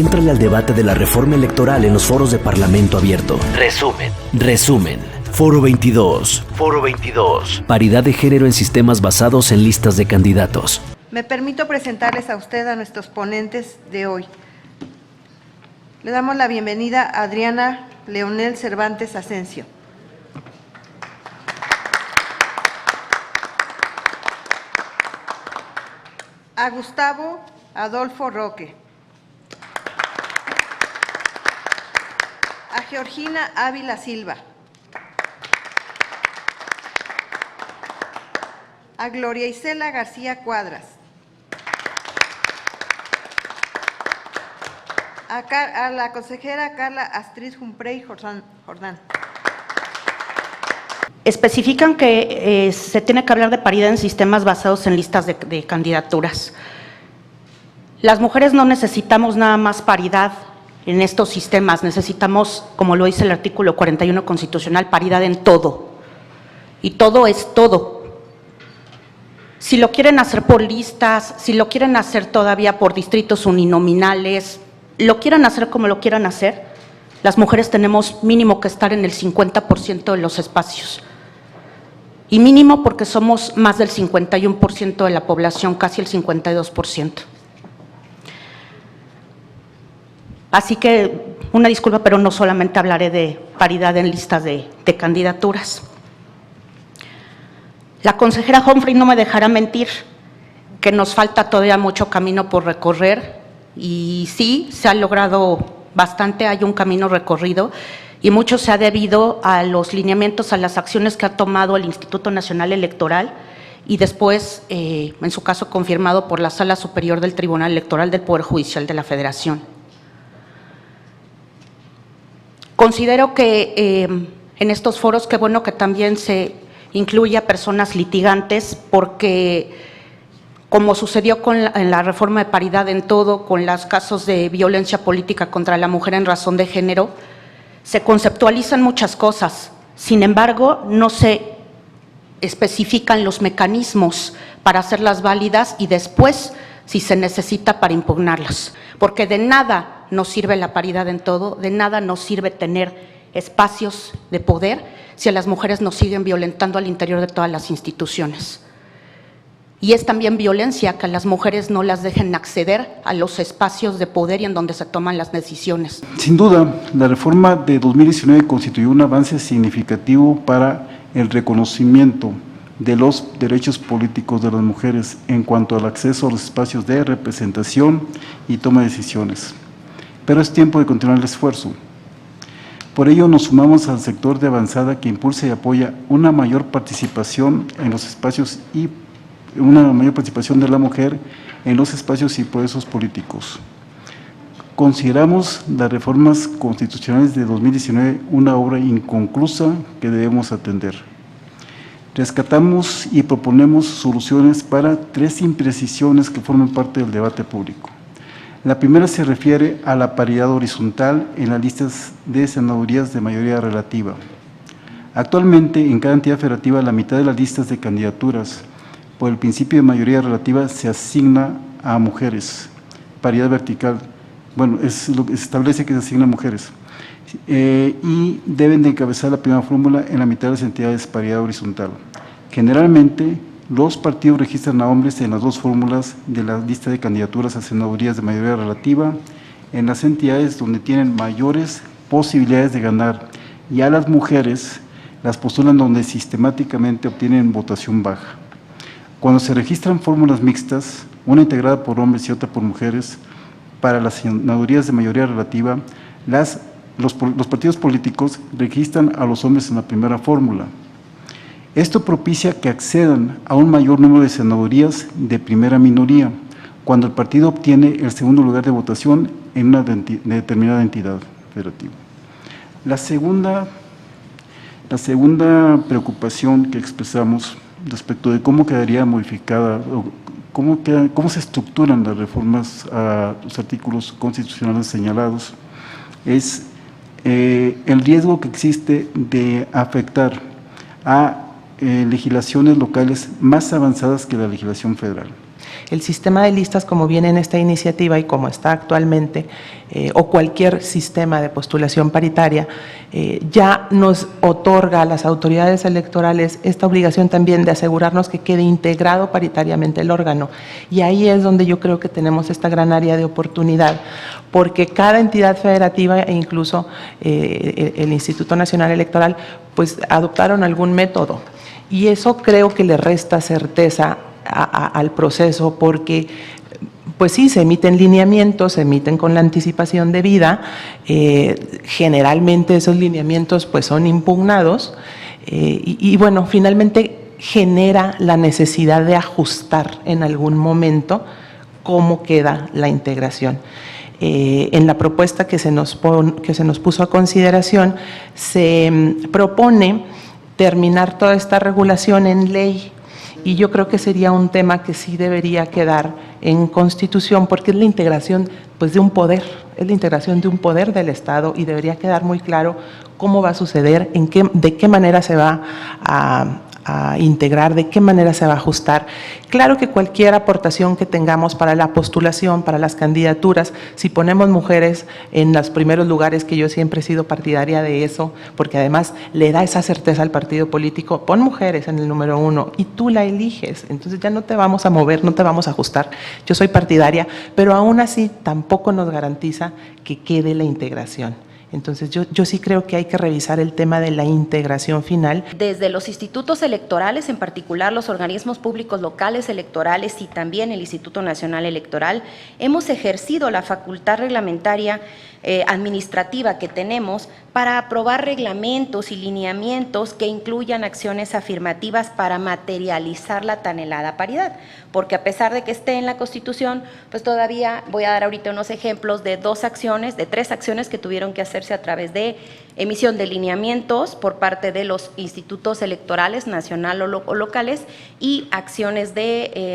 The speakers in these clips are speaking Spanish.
Éntrale al debate de la reforma electoral en los foros de Parlamento Abierto. Resumen. Foro 22. Paridad de género en sistemas basados en listas de candidatos. Me permito presentarles a usted a nuestros ponentes de hoy. Le damos la bienvenida a Adriana Leonel Cervantes Asensio. A Gustavo Adolfo Roque. A Georgina Ávila Silva. A Gloria Isela García Cuadras. A la consejera Carla Astrid Humprey Jordán. Especifican que se tiene que hablar de paridad en sistemas basados en listas de candidaturas. Las mujeres no necesitamos nada más paridad en estos sistemas, necesitamos, como lo dice el artículo 41 constitucional, paridad en todo. Y todo es todo. Si lo quieren hacer por listas, si lo quieren hacer todavía por distritos uninominales, lo quieran hacer como lo quieran hacer, las mujeres tenemos mínimo que estar en el 50% de los espacios. Y mínimo porque somos más del 51% de la población, casi el 52%. Así que, una disculpa, pero no solamente hablaré de paridad en listas de candidaturas. La consejera Humprey no me dejará mentir que nos falta todavía mucho camino por recorrer y sí, se ha logrado bastante, hay un camino recorrido y mucho se ha debido a los lineamientos, a las acciones que ha tomado el Instituto Nacional Electoral y después, en su caso, confirmado por la Sala Superior del Tribunal Electoral del Poder Judicial de la Federación. Considero que en estos foros, qué bueno que también se incluye a personas litigantes, porque como sucedió en la reforma de paridad en todo, con los casos de violencia política contra la mujer en razón de género, se conceptualizan muchas cosas, sin embargo, no se especifican los mecanismos para hacerlas válidas y después, si se necesita, para impugnarlas, porque de nada nos sirve la paridad en todo, de nada nos sirve tener espacios de poder si a las mujeres nos siguen violentando al interior de todas las instituciones. Y es también violencia que a las mujeres no las dejen acceder a los espacios de poder y en donde se toman las decisiones. Sin duda, la reforma de 2019 constituyó un avance significativo para el reconocimiento de los derechos políticos de las mujeres en cuanto al acceso a los espacios de representación y toma de decisiones. Pero es tiempo de continuar el esfuerzo. Por ello nos sumamos al sector de avanzada que impulsa y apoya una mayor participación en los espacios y una mayor participación de la mujer en los espacios y procesos políticos. Consideramos las reformas constitucionales de 2019 una obra inconclusa que debemos atender. Rescatamos y proponemos soluciones para 3 imprecisiones que forman parte del debate público. La primera se refiere a la paridad horizontal en las listas de senadurías de mayoría relativa. Actualmente, en cada entidad federativa, la mitad de las listas de candidaturas por el principio de mayoría relativa se asigna a mujeres. Paridad vertical, bueno, es lo que se establece que se asigna a mujeres. Y deben de encabezar la primera fórmula en la mitad de las entidades paridad horizontal. Generalmente, los partidos registran a hombres en las 2 fórmulas de la lista de candidaturas a senadurías de mayoría relativa, en las entidades donde tienen mayores posibilidades de ganar, y a las mujeres las postulan donde sistemáticamente obtienen votación baja. Cuando se registran fórmulas mixtas, una integrada por hombres y otra por mujeres, para las senadurías de mayoría relativa, los partidos políticos registran a los hombres en la primera fórmula. Esto propicia que accedan a un mayor número de senadurías de primera minoría, cuando el partido obtiene el segundo lugar de votación en una determinada entidad federativa. La segunda preocupación que expresamos respecto de cómo quedaría modificada, o cómo se estructuran las reformas a los artículos constitucionales señalados, es el riesgo que existe de afectar a legislaciones locales más avanzadas que la legislación federal. El sistema de listas, como viene en esta iniciativa y como está actualmente, o cualquier sistema de postulación paritaria, ya nos otorga a las autoridades electorales esta obligación también de asegurarnos que quede integrado paritariamente el órgano. Y ahí es donde yo creo que tenemos esta gran área de oportunidad, porque cada entidad federativa e incluso el Instituto Nacional Electoral pues adoptaron algún método, y eso creo que le resta certeza al proceso, porque pues sí, se emiten lineamientos, se emiten con la anticipación debida, generalmente esos lineamientos pues son impugnados, y bueno, finalmente genera la necesidad de ajustar en algún momento cómo queda la integración. En la propuesta que se nos puso a consideración, se propone terminar toda esta regulación en ley, y yo creo que sería un tema que sí debería quedar en Constitución, porque es la integración pues, de un poder, es la integración de un poder del Estado, y debería quedar muy claro cómo va a suceder, de qué manera se va a integrar, de qué manera se va a ajustar. Claro que cualquier aportación que tengamos para la postulación, para las candidaturas, si ponemos mujeres en los primeros lugares, que yo siempre he sido partidaria de eso, porque además le da esa certeza al partido político, pon mujeres en el número 1 y tú la eliges, entonces ya no te vamos a mover, no te vamos a ajustar. Yo soy partidaria, pero aún así tampoco nos garantiza que quede la integración. Entonces, yo sí creo que hay que revisar el tema de la integración final. Desde los institutos electorales, en particular los organismos públicos locales electorales y también el Instituto Nacional Electoral, hemos ejercido la facultad reglamentaria administrativa que tenemos para aprobar reglamentos y lineamientos que incluyan acciones afirmativas para materializar la tan anhelada paridad, porque a pesar de que esté en la Constitución, pues todavía voy a dar ahorita unos ejemplos de tres acciones que tuvieron que hacerse a través de emisión de lineamientos por parte de los institutos electorales nacional o locales, y acciones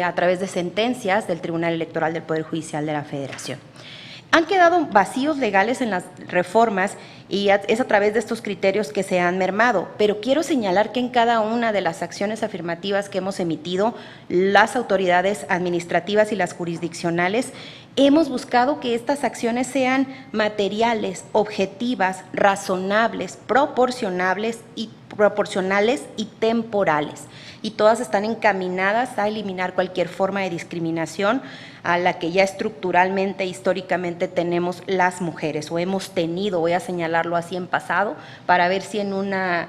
a través de sentencias del Tribunal Electoral del Poder Judicial de la Federación. Han quedado vacíos legales en las reformas, y es a través de estos criterios que se han mermado, pero quiero señalar que en cada una de las acciones afirmativas que hemos emitido, las autoridades administrativas y las jurisdiccionales, hemos buscado que estas acciones sean materiales, objetivas, razonables, proporcionales y temporales. Y todas están encaminadas a eliminar cualquier forma de discriminación a la que ya estructuralmente, históricamente tenemos las mujeres, o hemos tenido, voy a señalarlo así en pasado, para ver si en una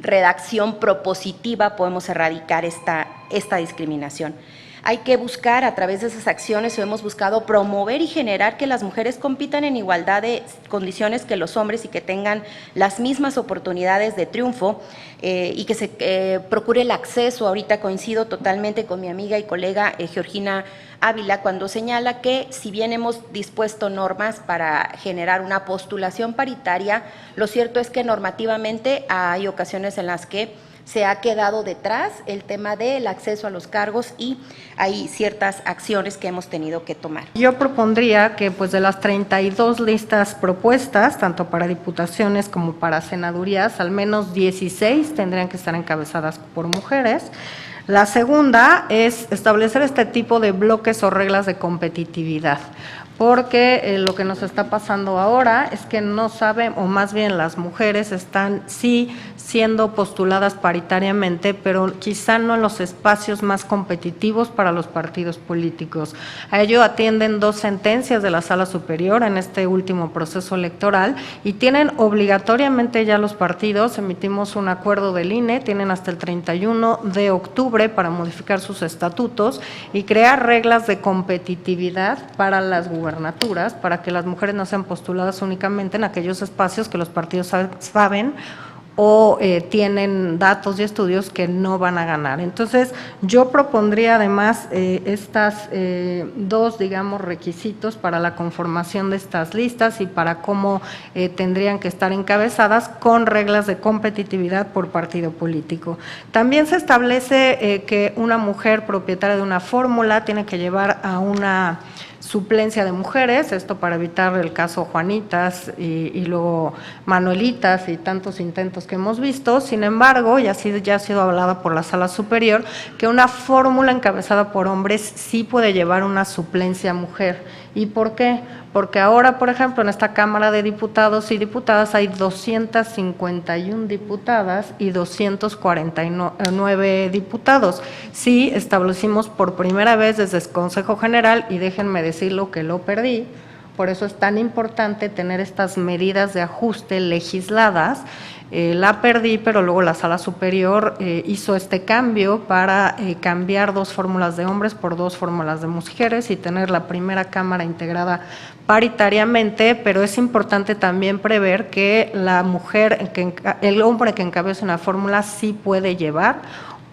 redacción propositiva podemos erradicar esta discriminación. Hay que buscar a través de esas acciones, o hemos buscado promover y generar que las mujeres compitan en igualdad de condiciones que los hombres, y que tengan las mismas oportunidades de triunfo, y que se procure el acceso. Ahorita coincido totalmente con mi amiga y colega Georgina Ávila cuando señala que si bien hemos dispuesto normas para generar una postulación paritaria, lo cierto es que normativamente hay ocasiones en las que se ha quedado detrás el tema del acceso a los cargos, y hay ciertas acciones que hemos tenido que tomar. Yo propondría que pues de las 32 listas propuestas, tanto para diputaciones como para senadurías, al menos 16 tendrían que estar encabezadas por mujeres. La segunda es establecer este tipo de bloques o reglas de competitividad, porque lo que nos está pasando ahora es que no saben, o más bien las mujeres están sí siendo postuladas paritariamente, pero quizá no en los espacios más competitivos para los partidos políticos. A ello atienden 2 sentencias de la Sala Superior en este último proceso electoral, y tienen obligatoriamente ya los partidos, emitimos un acuerdo del INE, tienen hasta el 31 de octubre para modificar sus estatutos y crear reglas de competitividad para las gubernaturas, para que las mujeres no sean postuladas únicamente en aquellos espacios que los partidos saben o tienen datos y estudios que no van a ganar. Entonces, yo propondría además estas 2, digamos, requisitos para la conformación de estas listas y para cómo tendrían que estar encabezadas, con reglas de competitividad por partido político. También se establece que una mujer propietaria de una fórmula tiene que llevar a una suplencia de mujeres, esto para evitar el caso Juanitas y luego Manuelitas y tantos intentos que hemos visto. Sin embargo, ya ha sido hablada por la Sala Superior, que una fórmula encabezada por hombres sí puede llevar una suplencia mujer. ¿Y por qué? Porque ahora, por ejemplo, en esta Cámara de Diputados y Diputadas hay 251 diputadas y 249 diputados. Sí, establecimos por primera vez desde el Consejo General, y déjenme decirlo que lo perdí, por eso es tan importante tener estas medidas de ajuste legisladas. La perdí, pero luego la Sala Superior hizo este cambio para cambiar 2 fórmulas de hombres por 2 fórmulas de mujeres y tener la primera Cámara integrada paritariamente, pero es importante también prever que el hombre que encabece una fórmula sí puede llevar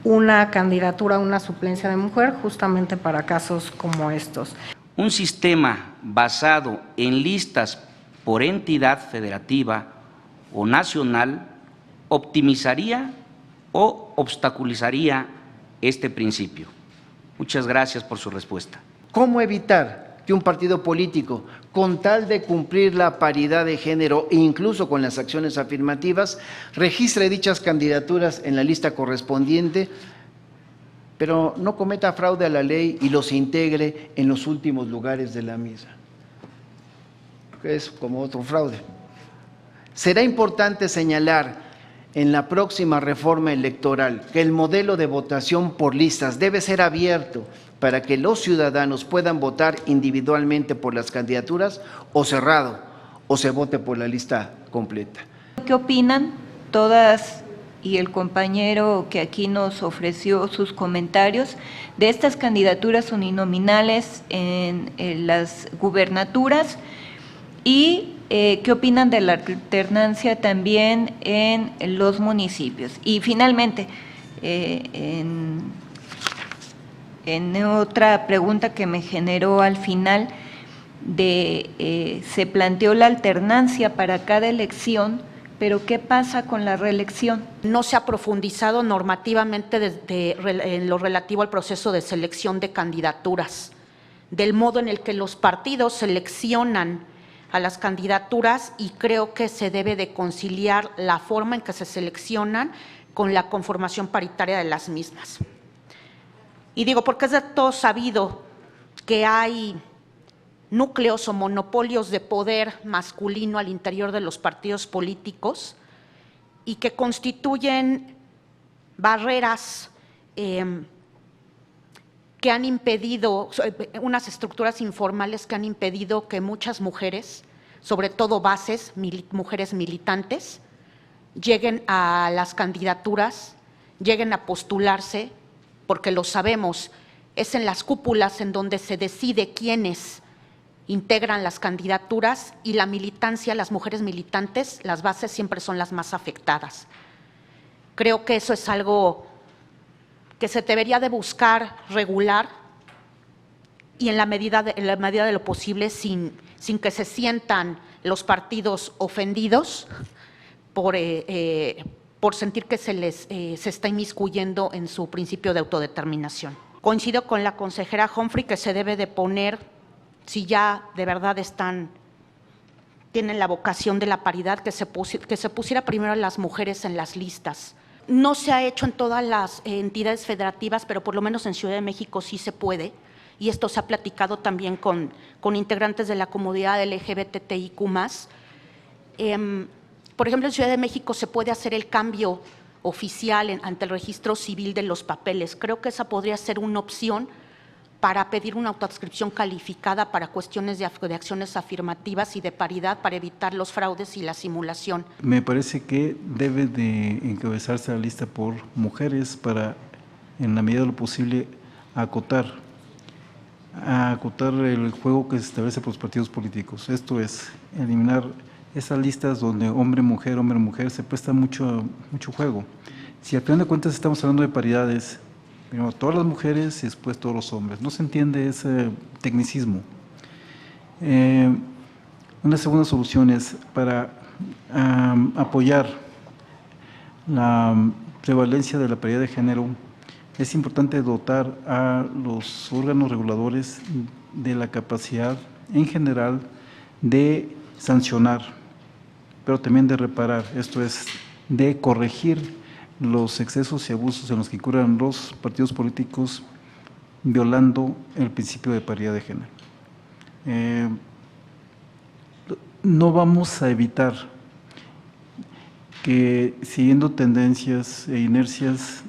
una candidatura, una suplencia de mujer, justamente para casos como estos. Un sistema basado en listas por entidad federativa o nacional optimizaría o obstaculizaría este principio. Muchas gracias por su respuesta. ¿Cómo evitar que un partido político, con tal de cumplir la paridad de género e incluso con las acciones afirmativas, registre dichas candidaturas en la lista correspondiente, pero no cometa fraude a la ley y los integre en los últimos lugares de la misma? Es como otro fraude. Será importante señalar en la próxima reforma electoral que el modelo de votación por listas debe ser abierto para que los ciudadanos puedan votar individualmente por las candidaturas, o cerrado, o se vote por la lista completa. ¿Qué opinan todas y el compañero que aquí nos ofreció sus comentarios de estas candidaturas uninominales en las gubernaturas? Y ¿qué opinan de la alternancia también en los municipios? Y finalmente, en otra pregunta que me generó al final, se planteó la alternancia para cada elección, pero ¿qué pasa con la reelección? No se ha profundizado normativamente en lo relativo al proceso de selección de candidaturas, del modo en el que los partidos seleccionan a las candidaturas, y creo que se debe de conciliar la forma en que se seleccionan con la conformación paritaria de las mismas. Y digo, porque es de todo sabido que hay núcleos o monopolios de poder masculino al interior de los partidos políticos y que constituyen barreras que han impedido, unas estructuras informales que han impedido que muchas mujeres, sobre todo bases, mujeres militantes, lleguen a las candidaturas, lleguen a postularse, porque lo sabemos, es en las cúpulas en donde se decide quiénes integran las candidaturas, y la militancia, las mujeres militantes, las bases siempre son las más afectadas. Creo que eso es algo que se debería de buscar regular, y en la medida de lo posible sin que se sientan los partidos ofendidos por sentir que se está inmiscuyendo en su principio de autodeterminación. Coincido con la consejera Humphrey que se debe de poner, si ya de verdad tienen la vocación de la paridad, que se pusiera primero a las mujeres en las listas. No se ha hecho en todas las entidades federativas, pero por lo menos en Ciudad de México sí se puede, y esto se ha platicado también con integrantes de la comunidad LGBTIQ+. Por ejemplo, en Ciudad de México se puede hacer el cambio oficial ante el registro civil de los papeles. Creo que esa podría ser una opción para pedir una autoadscripción calificada para cuestiones de acciones afirmativas y de paridad, para evitar los fraudes y la simulación. Me parece que debe de encabezarse la lista por mujeres para, en la medida de lo posible, acotar el juego que se establece por los partidos políticos. Esto es, eliminar esas listas donde hombre-mujer, se presta mucho juego. Si al final de cuentas estamos hablando de paridades, primero todas las mujeres y después todos los hombres, no se entiende ese tecnicismo. Una segunda solución es para apoyar la prevalencia de la paridad de género. Es importante dotar a los órganos reguladores de la capacidad en general de sancionar, pero también de reparar, esto es, de corregir los excesos y abusos en los que incurran los partidos políticos violando el principio de paridad de género. No vamos a evitar que, siguiendo tendencias e inercias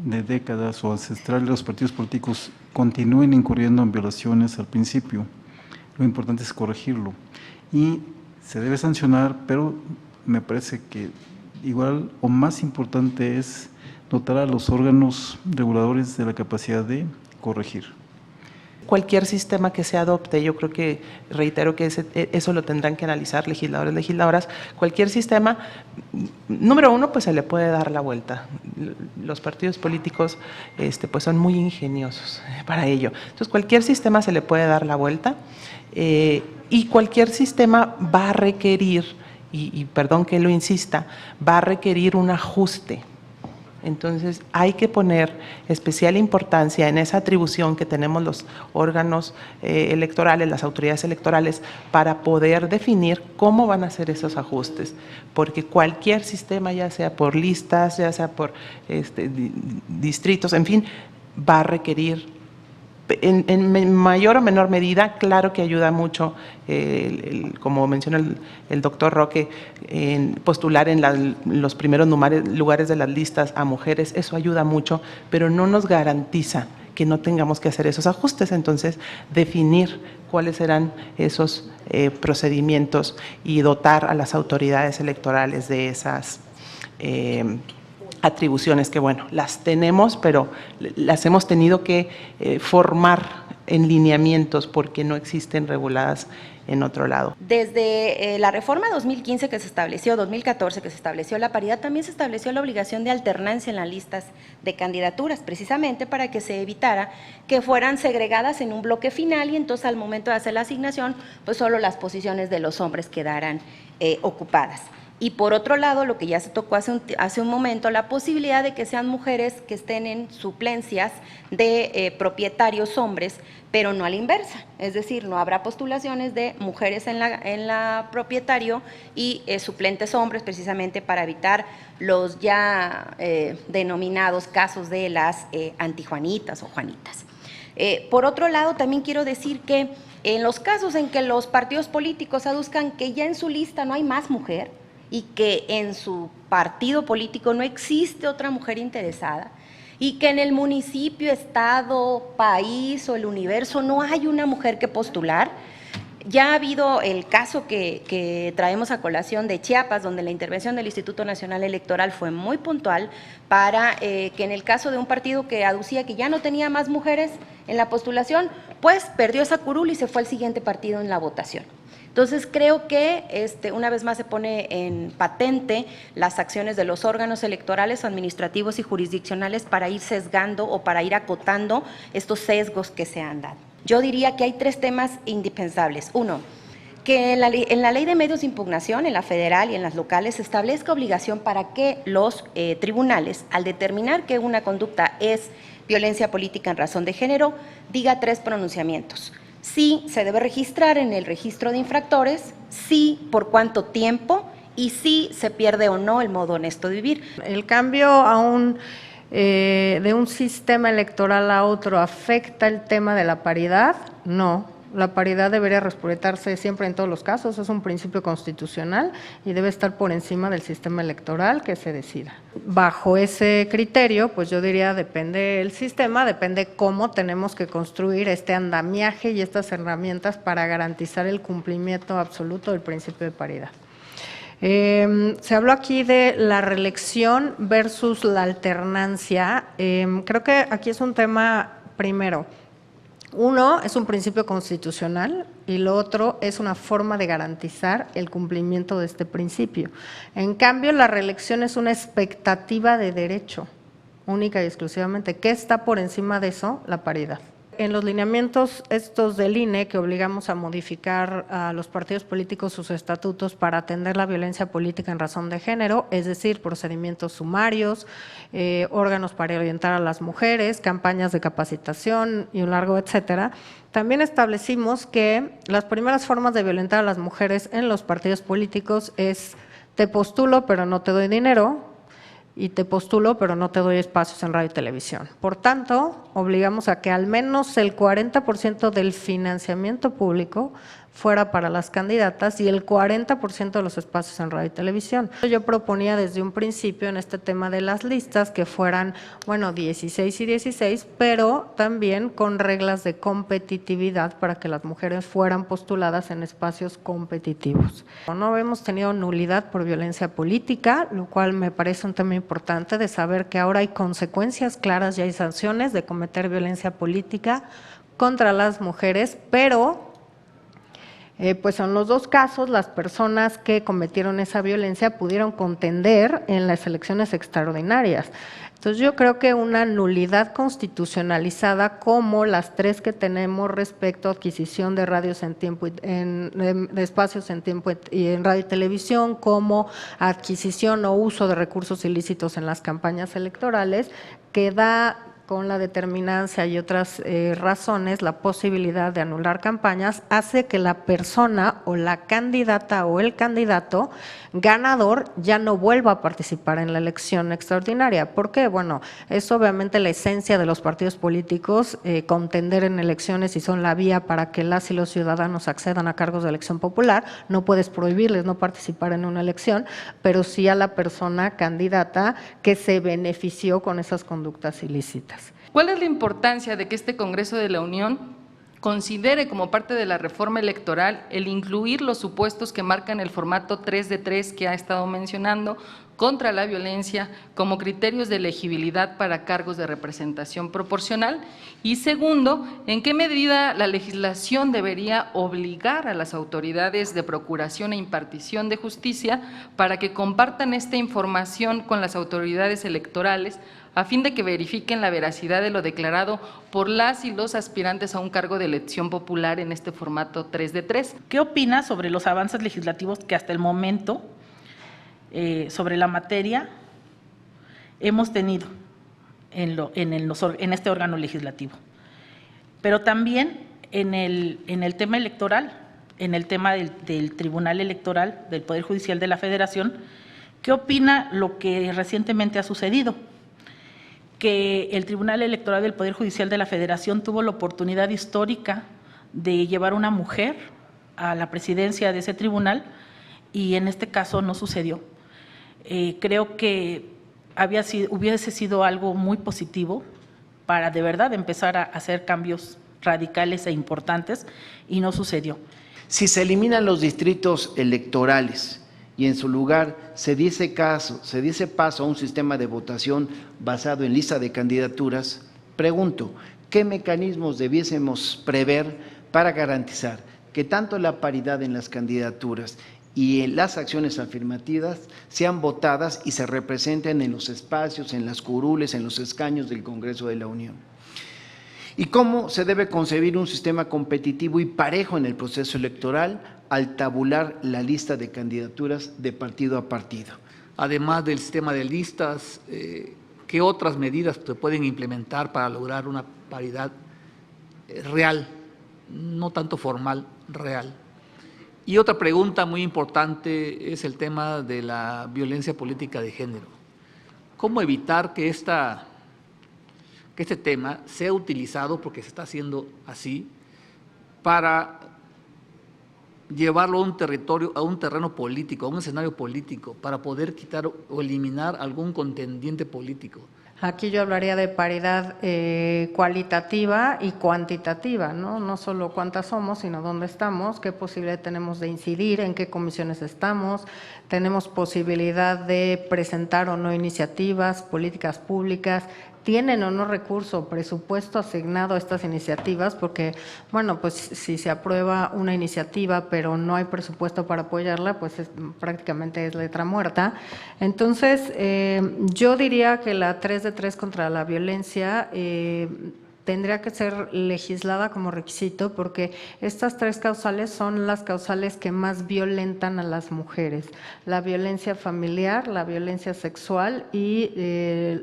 de décadas o ancestrales, los partidos políticos continúen incurriendo en violaciones al principio. Lo importante es corregirlo y se debe sancionar, pero me parece que igual o más importante es dotar a los órganos reguladores de la capacidad de corregir. Cualquier sistema que se adopte, yo creo que, reitero que eso lo tendrán que analizar legisladores, legisladoras, cualquier sistema, número uno, pues se le puede dar la vuelta. Los partidos políticos pues son muy ingeniosos para ello. Entonces, cualquier sistema se le puede dar la vuelta y cualquier sistema va a requerir, y perdón que lo insista, va a requerir un ajuste. Entonces, hay que poner especial importancia en esa atribución que tenemos los órganos electorales, las autoridades electorales, para poder definir cómo van a ser esos ajustes. Porque cualquier sistema, ya sea por listas, ya sea por distritos, en fin, va a requerir, en mayor o menor medida, claro que ayuda mucho, como menciona el doctor Roque, en postular en los primeros lugares de las listas a mujeres, eso ayuda mucho, pero no nos garantiza que no tengamos que hacer esos ajustes. Entonces, definir cuáles serán esos procedimientos y dotar a las autoridades electorales de esas atribuciones que, bueno, las tenemos, pero las hemos tenido que formar en lineamientos porque no existen reguladas en otro lado. Desde la reforma 2015 que se estableció, 2014 que se estableció la paridad, también se estableció la obligación de alternancia en las listas de candidaturas, precisamente para que se evitara que fueran segregadas en un bloque final y entonces al momento de hacer la asignación, pues solo las posiciones de los hombres quedaran ocupadas. Y por otro lado, lo que ya se tocó hace un momento, la posibilidad de que sean mujeres que estén en suplencias de propietarios hombres, pero no a la inversa. Es decir, no habrá postulaciones de mujeres en la propietario y suplentes hombres, precisamente para evitar los ya denominados casos de las antijuanitas o juanitas. Por otro lado, también quiero decir que en los casos en que los partidos políticos aduzcan que ya en su lista no hay más mujer, y que en su partido político no existe otra mujer interesada, y que en el municipio, estado, país o el universo no hay una mujer que postular. Ya ha habido el caso que traemos a colación de Chiapas, donde la intervención del Instituto Nacional Electoral fue muy puntual para que en el caso de un partido que aducía que ya no tenía más mujeres en la postulación, pues perdió esa curul y se fue al siguiente partido en la votación. Entonces, creo que una vez más se pone en patente las acciones de los órganos electorales, administrativos y jurisdiccionales para ir sesgando o para ir acotando estos sesgos que se han dado. Yo diría que hay tres temas indispensables. Uno, que en la ley de medios de impugnación, en la federal y en las locales, se establezca obligación para que los tribunales, al determinar que una conducta es violencia política en razón de género, diga tres pronunciamientos. Sí se debe registrar en el registro de infractores, sí por cuánto tiempo y sí se pierde o no el modo honesto de vivir. El cambio de un sistema electoral a otro afecta el tema de la paridad, no. La paridad debería respetarse siempre en todos los casos, es un principio constitucional y debe estar por encima del sistema electoral que se decida. Bajo ese criterio, pues yo diría, depende el sistema, depende cómo tenemos que construir este andamiaje y estas herramientas para garantizar el cumplimiento absoluto del principio de paridad. Se habló aquí de la reelección versus la alternancia. Creo que aquí es un tema, primero, uno es un principio constitucional y lo otro es una forma de garantizar el cumplimiento de este principio. En cambio, la reelección es una expectativa de derecho, única y exclusivamente. ¿Qué está por encima de eso? La paridad. en los lineamientos estos del INE que obligamos a modificar a los partidos políticos sus estatutos para atender la violencia política en razón de género, es decir, procedimientos sumarios, órganos para orientar a las mujeres, campañas de capacitación y un largo etcétera, también establecimos que las primeras formas de violentar a las mujeres en los partidos políticos es te postulo pero no te doy dinero, y te postulo, pero no te doy espacios en radio y televisión. Por tanto, obligamos a que al menos el 40% del financiamiento público fuera para las candidatas y el 40% de los espacios en radio y televisión. Yo proponía desde un principio en este tema de las listas que fueran, bueno, 16 y 16, pero también con reglas de competitividad para que las mujeres fueran postuladas en espacios competitivos. No hemos tenido nulidad por violencia política, lo cual me parece un tema importante de saber que ahora hay consecuencias claras y hay sanciones de cometer violencia política contra las mujeres, pero pues en los dos casos las personas que cometieron esa violencia pudieron contender en las elecciones extraordinarias. Entonces yo creo que una nulidad constitucionalizada como las tres que tenemos respecto a adquisición de radios en tiempo de espacios en tiempo y en radio y televisión, como adquisición o uso de recursos ilícitos en las campañas electorales, que da con la determinancia y otras razones, la posibilidad de anular campañas, hace que la persona o la candidata o el candidato ganador ya no vuelva a participar en la elección extraordinaria. ¿Por qué? Bueno, es obviamente la esencia de los partidos políticos, contender en elecciones y son la vía para que las y los ciudadanos accedan a cargos de elección popular. No puedes prohibirles no participar en una elección, pero sí a la persona candidata que se benefició con esas conductas ilícitas. ¿Cuál es la importancia de que este Congreso de la Unión considere como parte de la reforma electoral el incluir los supuestos que marcan el formato 3 de 3 que ha estado mencionando contra la violencia como criterios de elegibilidad para cargos de representación proporcional? Y segundo, ¿en qué medida la legislación debería obligar a las autoridades de procuración e impartición de justicia para que compartan esta información con las autoridades electorales a fin de que verifiquen la veracidad de lo declarado por las y los aspirantes a un cargo de elección popular en este formato 3 de 3? ¿Qué opina sobre los avances legislativos que hasta el momento sobre la materia hemos tenido en este órgano legislativo? Pero también en el tema electoral, en el tema del Tribunal Electoral del Poder Judicial de la Federación, ¿qué opina lo que recientemente ha sucedido? Que el Tribunal Electoral del Poder Judicial de la Federación tuvo la oportunidad histórica de llevar una mujer a la presidencia de ese tribunal y en este caso no sucedió. Creo que hubiese sido algo muy positivo para de verdad empezar a hacer cambios radicales e importantes y no sucedió. Si se eliminan los distritos electorales y en su lugar se dice paso a un sistema de votación basado en lista de candidaturas, pregunto, ¿qué mecanismos debiésemos prever para garantizar que tanto la paridad en las candidaturas y en las acciones afirmativas sean votadas y se representen en los espacios, en las curules, en los escaños del Congreso de la Unión? ¿Y cómo se debe concebir un sistema competitivo y parejo en el proceso electoral al tabular la lista de candidaturas de partido a partido? Además del sistema de listas, ¿qué otras medidas se pueden implementar para lograr una paridad real, no tanto formal, real? Y otra pregunta muy importante es el tema de la violencia política de género. ¿Cómo evitar que este tema sea utilizado, porque se está haciendo así, para llevarlo a un territorio, a un terreno político, a un escenario político, para poder quitar o eliminar algún contendiente político? Aquí yo hablaría de paridad cualitativa y cuantitativa, ¿no? No solo cuántas somos, sino dónde estamos, qué posibilidad tenemos de incidir, en qué comisiones estamos, tenemos posibilidad de presentar o no iniciativas, políticas públicas, tienen o no recurso, presupuesto asignado a estas iniciativas, porque, bueno, pues si se aprueba una iniciativa pero no hay presupuesto para apoyarla, pues prácticamente es letra muerta. Entonces, yo diría que la 3 de 3 contra la violencia tendría que ser legislada como requisito porque estas 3 causales son las causales que más violentan a las mujeres. La violencia familiar, la violencia sexual y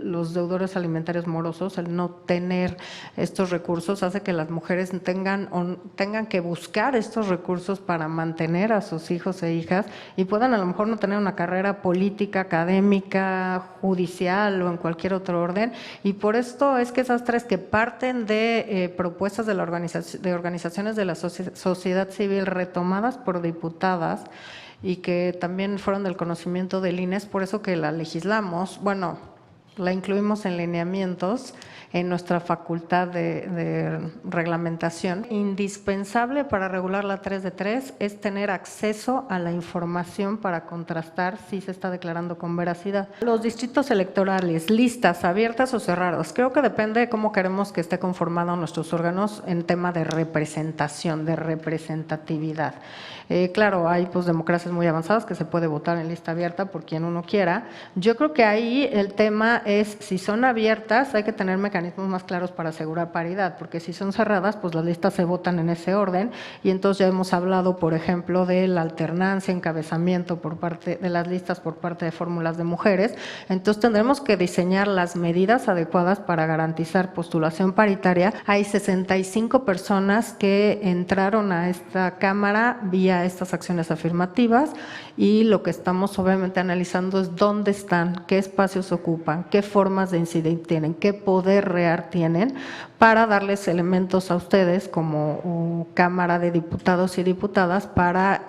los deudores alimentarios morosos. El no tener estos recursos hace que las mujeres tengan que buscar estos recursos para mantener a sus hijos e hijas y puedan a lo mejor no tener una carrera política, académica, judicial o en cualquier otro orden. Y por esto es que esas 3 que parten de propuestas de organizaciones de la sociedad civil retomadas por diputadas y que también fueron del conocimiento del INE, es por eso que la legislamos, bueno, la incluimos en lineamientos en nuestra facultad de reglamentación. Indispensable para regular la 3 de 3 es tener acceso a la información para contrastar si se está declarando con veracidad. Los distritos electorales, listas abiertas o cerradas, creo que depende de cómo queremos que esté conformado nuestros órganos en tema de representación, de representatividad. Claro, hay pues democracias muy avanzadas que se puede votar en lista abierta por quien uno quiera. Yo creo que ahí el tema es, si son abiertas, hay que tener mecanismos más claros para asegurar paridad, porque si son cerradas, pues las listas se votan en ese orden y entonces ya hemos hablado, por ejemplo, de la alternancia, encabezamiento por parte de las listas por parte de fórmulas de mujeres. Entonces tendremos que diseñar las medidas adecuadas para garantizar postulación paritaria. Hay 65 personas que entraron a esta Cámara vía estas acciones afirmativas y lo que estamos obviamente analizando es dónde están, qué espacios ocupan, qué formas de incidir tienen, qué poder real tienen para darles elementos a ustedes como Cámara de Diputados y Diputadas para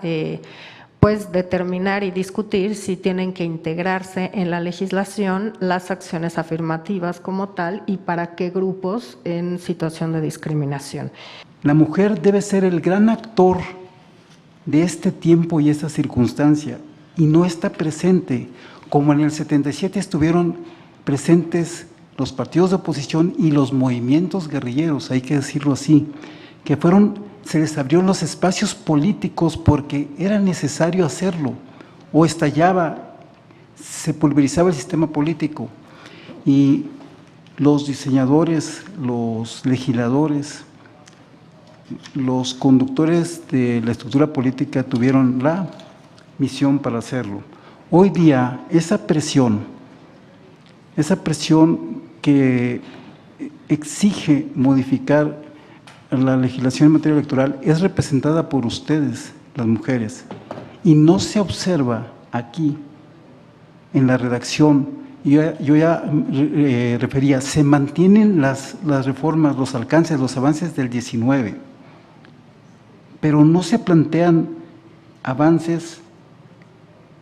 pues determinar y discutir si tienen que integrarse en la legislación las acciones afirmativas como tal y para qué grupos en situación de discriminación. La mujer debe ser el gran actor de este tiempo y esta circunstancia, y no está presente, como en el 77 estuvieron presentes los partidos de oposición y los movimientos guerrilleros, hay que decirlo así, que se les abrió los espacios políticos porque era necesario hacerlo, o estallaba, se pulverizaba el sistema político, y los diseñadores, los legisladores, los conductores de la estructura política tuvieron la misión para hacerlo. Hoy día esa presión que exige modificar la legislación en materia electoral es representada por ustedes, las mujeres, y no se observa aquí en la redacción. Yo ya refería, se mantienen las reformas, los alcances, los avances del 19, pero no se plantean avances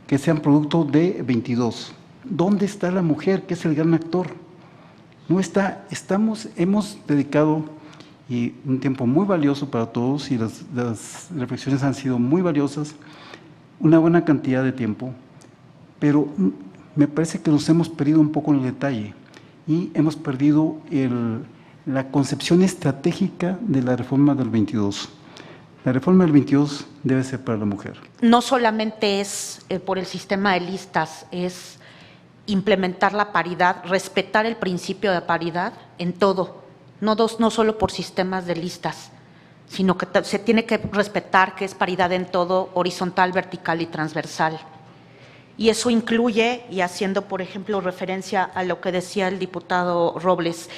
que sean producto de 22. ¿Dónde está la mujer, que es el gran actor? No está. Hemos dedicado un tiempo muy valioso para todos y las reflexiones han sido muy valiosas, una buena cantidad de tiempo, pero me parece que nos hemos perdido un poco en el detalle y hemos perdido la concepción estratégica de la reforma del 22. La reforma del 22 debe ser para la mujer. No solamente es por el sistema de listas, es implementar la paridad, respetar el principio de paridad en todo, no solo por sistemas de listas, sino que se tiene que respetar que es paridad en todo, horizontal, vertical y transversal. Y eso incluye, y haciendo, por ejemplo, referencia a lo que decía el diputado Robles,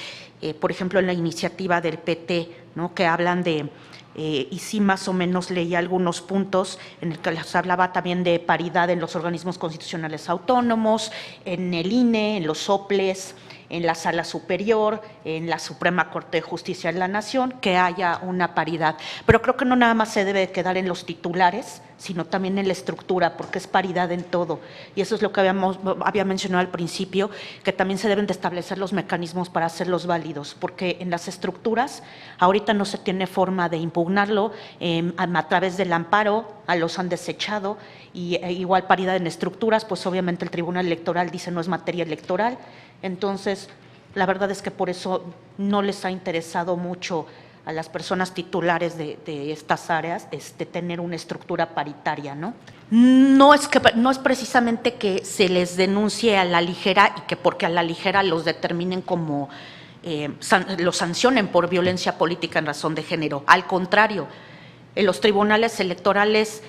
por ejemplo, en la iniciativa del PT, ¿no?, que hablan de, y sí más o menos leí algunos puntos en el que les hablaba también de paridad en los organismos constitucionales autónomos, en el INE, en los soples, en la Sala Superior, en la Suprema Corte de Justicia de la Nación, que haya una paridad. Pero creo que no nada más se debe quedar en los titulares, sino también en la estructura, porque es paridad en todo. Y eso es lo que había mencionado al principio, que también se deben de establecer los mecanismos para hacerlos válidos, porque en las estructuras ahorita no se tiene forma de impugnarlo, a través del amparo los han desechado, y igual paridad en estructuras, pues obviamente el Tribunal Electoral dice no es materia electoral. Entonces, la verdad es que por eso no les ha interesado mucho a las personas titulares de estas áreas tener una estructura paritaria, ¿no? No es precisamente que se les denuncie a la ligera y que porque a la ligera los determinen como lo sancionen por violencia política en razón de género. Al contrario, en los tribunales electorales,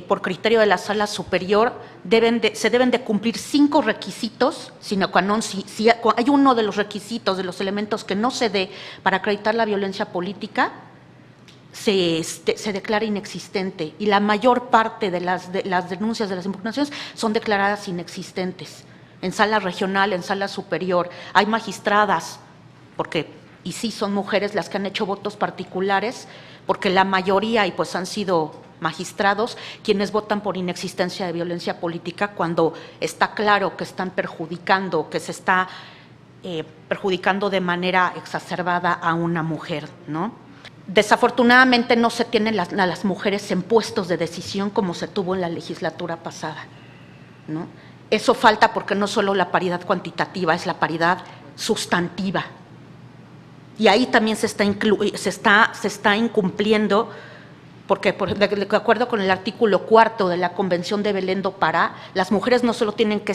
por criterio de la Sala Superior, se deben de cumplir 5 requisitos, sino cuando si hay uno de los requisitos, de los elementos que no se dé para acreditar la violencia política, se declara inexistente, y la mayor parte de las denuncias, de las impugnaciones, son declaradas inexistentes. En sala regional, en sala superior, hay magistradas, y sí son mujeres las que han hecho votos particulares, porque la mayoría, y pues han sido magistrados, quienes votan por inexistencia de violencia política cuando está claro que están perjudicando, que se está perjudicando de manera exacerbada a una mujer, ¿no? Desafortunadamente no se tienen a las mujeres en puestos de decisión como se tuvo en la legislatura pasada, ¿no? Eso falta porque no solo la paridad cuantitativa, es la paridad sustantiva. Y ahí también se está incumpliendo, porque de acuerdo con el artículo 4 de la Convención de Belén do Pará, las mujeres no solo tienen que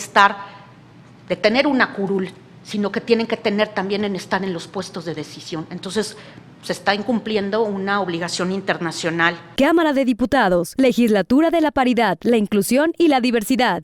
tener una curul, sino que tienen que tener también estar en los puestos de decisión. Entonces, se está incumpliendo una obligación internacional. Cámara de Diputados, Legislatura de la Paridad, la Inclusión y la Diversidad.